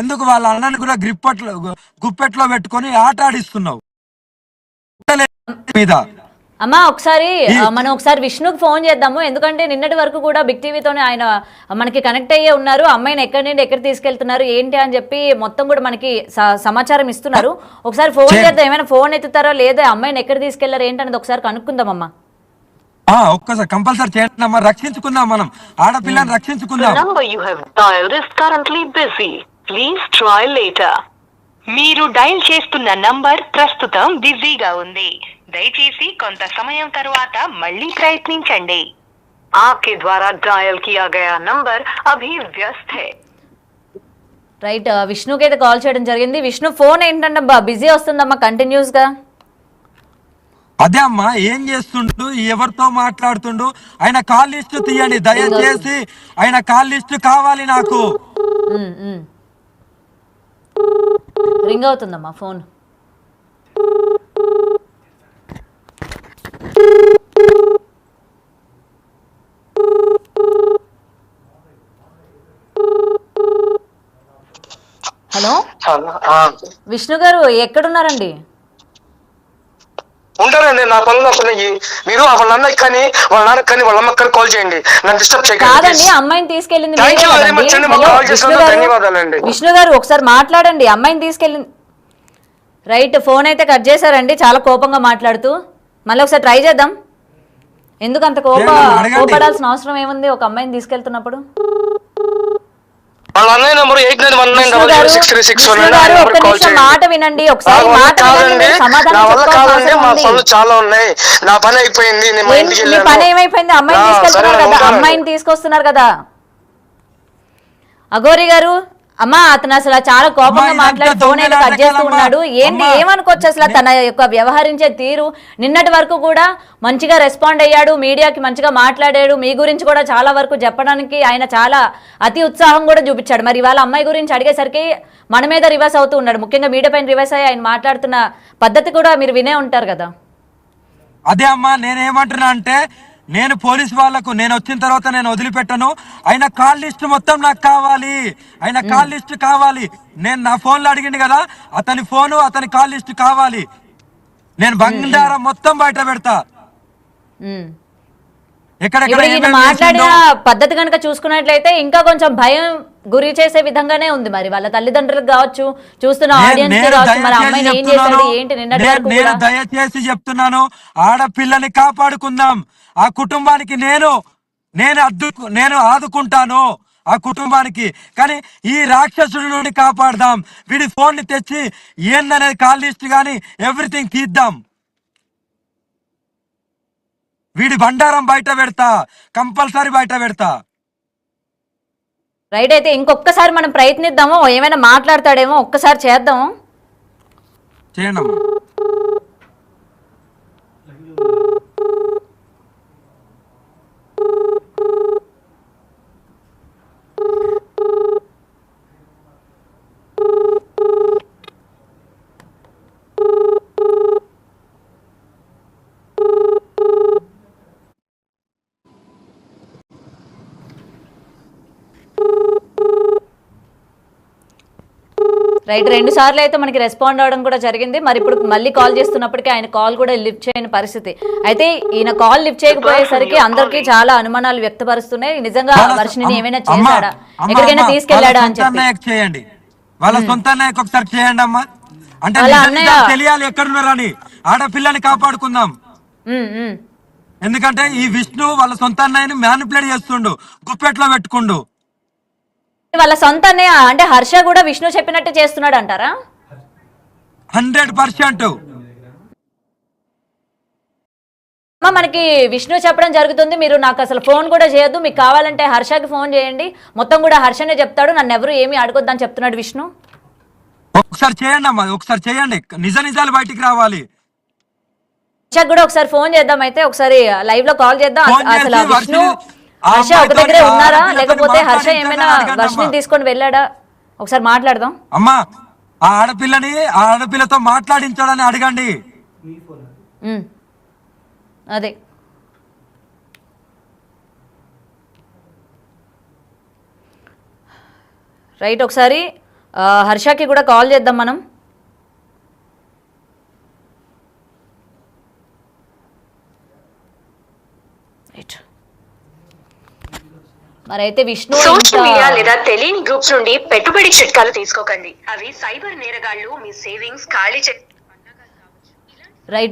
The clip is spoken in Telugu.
ఎందుకు వాళ్ళ అన్నని కూడా గుప్పెట్లో పెట్టుకొని ఆట ఆడిస్తున్నావు మీద. అమ్మా ఒకసారి మనం ఒకసారి విష్ణుకి ఫోన్ చేద్దాము, ఎందుకంటే నిన్నటి వరకు కూడా బిగ్ టీవీతోనే ఆయన మనకి కనెక్ట్ అయ్యే ఉన్నారు. అమ్మాయిని ఎక్కడి నుండి ఎక్కడ తీసుకెళ్తున్నారు ఏంటి అని చెప్పి మొత్తం కూడా మనకి సమాచారం ఇస్తున్నారు. ఒకసారి ఫోన్ చేద్దాం, ఏమైనా ఫోన్ ఎత్తుతారో లేదా అమ్మాయిని ఎక్కడ తీసుకెళ్లారు ఏంటనేది ఒకసారి కనుక్కుందామమ్మా. ఒక్కసారి కంపల్సరీ చేయండి అమ్మా, రక్షించుకుందాం, మనం ఆడపిల్లని రక్షించుకుందాం. మీరు డయల్ చేస్తున్న నంబర్ ప్రస్తుతం బిజీగా ఉంది, దయచేసి కొంత సమయం తరువాత మళ్ళీ ప్రయత్నించండి. आपके द्वारा डायल किया गया नंबर अभी व्यस्त है. రైట్, విష్ణుకి అయితే కాల్ చేయడం జరిగింది. విష్ణు ఫోన్ ఏంటంటే బిజీ వస్తుందమ్మా కంటిన్యూస్ గా. అదే అమ్మా, ఏం చేస్తుండు, ఎవరితో మాట్లాడుతుండు, ఆయన కాల్ లిస్ట్ తీయండి దయచేసి, ఆయన కాల్ లిస్ట్ కావాలి నాకు. రింగ్ అవుతుందమ్మా ఫోన్. హలో విష్ణు గారు, ఎక్కడున్నారండి? ఉంటారండి, నా పనులు వస్తున్నాయి. మీరు వాళ్ళ అన్నకి కానీ వాళ్ళ నాన్నకి కానీ వాళ్ళ అమ్మకి కానీ కాల్ చేయండి, నన్ను డిస్టర్బ్ చేయకండి. కాదండి, అమ్మాయిని తీసుకెళ్ళింది ధన్యవాదాలండి. విష్ణు గారు ఒకసారి మాట్లాడండి, అమ్మాయిని తీసుకెళ్ళింది. రైట్, ఫోన్ అయితే కట్ చేశారండి చాలా కోపంగా మాట్లాడుతూ. మళ్ళీ ఒకసారి ట్రై చేద్దాం. ఎందుకు అంత కోపడాల్సిన అవసరం ఏముంది ఒక అమ్మాయిని తీసుకెళ్తున్నప్పుడు? మాట వినండి ఒకసారి, చాలా ఉన్నాయి, నా పని అయిపోయింది. మీ పని ఏమైపోయింది? అమ్మాయిని తీసుకెళ్తున్నారు కదా, అమ్మాయిని తీసుకొస్తున్నారు కదా. అఘోరి గారు, అమ్మా అతను అసలు చాలా కోపంగా మాట్లాడి ఫోన్ అయితే కట్ చేస్తూ ఉన్నాడు. ఏంటి ఏమనుకోవచ్చు అసలు తన యొక్క వ్యవహరించే తీరు? నిన్నటి వరకు కూడా మంచిగా రెస్పాండ్ అయ్యాడు, మీడియాకి మంచిగా మాట్లాడాడు, మీ గురించి కూడా చాలా వరకు చెప్పడానికి ఆయన చాలా అతి ఉత్సాహం కూడా చూపించాడు. మరి ఇవాళ అమ్మాయి గురించి అడిగేసరికి మన మీద రివర్స్ అవుతూ ఉన్నాడు. ముఖ్యంగా మీడియా పైన రివర్స్ అయ్యి ఆయన మాట్లాడుతున్న పద్ధతి కూడా మీరు వినే ఉంటారు కదా. అదే అమ్మా, నేనేమంటున్నా అంటే, నేను పోలీస్ వాళ్లకు నేను వచ్చిన తర్వాత నేను వదిలిపెట్టను. ఆయన కాల్ లిస్ట్ మొత్తం నాకు కావాలి, ఆయన కాల్ లిస్ట్ కావాలి. నేను నా ఫోన్లో అడిగింది కదా, అతని ఫోను అతని కాల్ లిస్ట్ కావాలి. నేను బంగారం మొత్తం బయట పెడతా. మాట్లాడిన పద్ధతి కనుక చూసుకున్నట్లయితే ఇంకా కొంచెం భయం గురి చేసే విధంగానే ఉంది. మరి వాళ్ళ తల్లిదండ్రులకు కావచ్చు, చూస్తున్న ఆడియన్స్ కావచ్చు, మరి అమ్మాయిని ఏం చేశాడు ఏంటి నిన్నటి వరకు కూడా. దయచేసి చెప్తున్నాను, ఆడపిల్లని కాపాడుకుందాం. ఆ కుటుంబానికి నేను ఆదుకుంటాను ఆ కుటుంబానికి. కానీ ఈ రాక్షసుడి నుండి కాపాడదాం. వీడి ఫోన్ ని తెచ్చి ఏందనేది కాల్ లిస్ట్ గానీ ఎవ్రీథింగ్ తీద్దాం. వీడి బండారం బయట పెడతా, కంపల్సరీ బయట పెడతా. రైట్, అయితే ఇంకొకసారి మనం ప్రయత్నిద్దాము, ఏమైనా మాట్లాడతాడేమో ఒక్కసారి చేద్దాము. చేయండి. రైట్, 2 సార్లు అయితే మనకి రెస్పాండ్ అవడం కూడా జరిగింది. మరి ఇప్పుడు మళ్ళీ కాల్ చేస్తున్నప్పటికీ ఆయన కాల్ కూడా లిఫ్ట్ చేయని పరిస్థితి. అయితే ఈయన కాల్ లిఫ్ట్ చేయకపోయేసరికి అందరికీ చాలా అనుమానాలు వ్యక్తపరుస్తున్నాయి. నిజంగా వర్షిని ఏమైనా చేశాడా, ఎక్కడికైనా తీసుకెళ్లాడా అని చెప్పి చేయండి. వాళ్ళ సొంత అన్నయ్యకి ఒకసారి చేయండి అమ్మా, అంటే తెలియాలి ఎక్కడున్నారని. ఆడపిల్లని కాపాడుకుందాం. ఎందుకంటే ఈ విష్ణు వాళ్ళ సొంత అన్నయ్యని మ్యానిపులేట్ చేస్తుండు, గుప్పెట్లో పెట్టుకుండు. వాళ్ళ సొంత అంటే హర్ష కూడా విష్ణు చెప్పినట్టు చేస్తున్నాడు అంటారా? 100%. మనకి విష్ణు చెప్పడం జరుగుతుంది, మీరు నాకు అసలు ఫోన్ కూడా చేయొద్దు, మీకు కావాలంటే హర్షకి ఫోన్ చేయండి, మొత్తం కూడా హర్షనే చెప్తాడు, నన్ను ఎవరు ఏమీ అడగొద్దని చెప్తున్నాడు విష్ణు. ఒకసారి చేయండి అమ్మా, ఒకసారి చేయండి, నిజాలు బయటికి రావాలి. హర్షకి కూడా ఒకసారి ఫోన్ చేద్దాం, అయితే ఒకసారి లైవ్ లో కాల్ చేద్దాం. అసలు విష్ణు హర్ష ఒక దగ్గరే ఉన్నారా, లేకపోతే హర్ష ఏమైనా వర్షిని తీసుకొని వెళ్ళాడా, ఒకసారి మాట్లాడదాం. అమ్మా, ఆ ఆడపిల్లతో మాట్లాడించాడని అడగండి. అదే రైట్, ఒకసారి హర్షకి కూడా కాల్ చేద్దాం మనం. మరైతే విష్ణు సోషల్ మీడియా లేదా తెలియని గ్రూప్స్ నుండి పెట్టుబడి చిట్కాలు తీసుకోకండి. అవి సైబర్ నేరగాళ్లు మీ సేవింగ్స్ ఖాళీ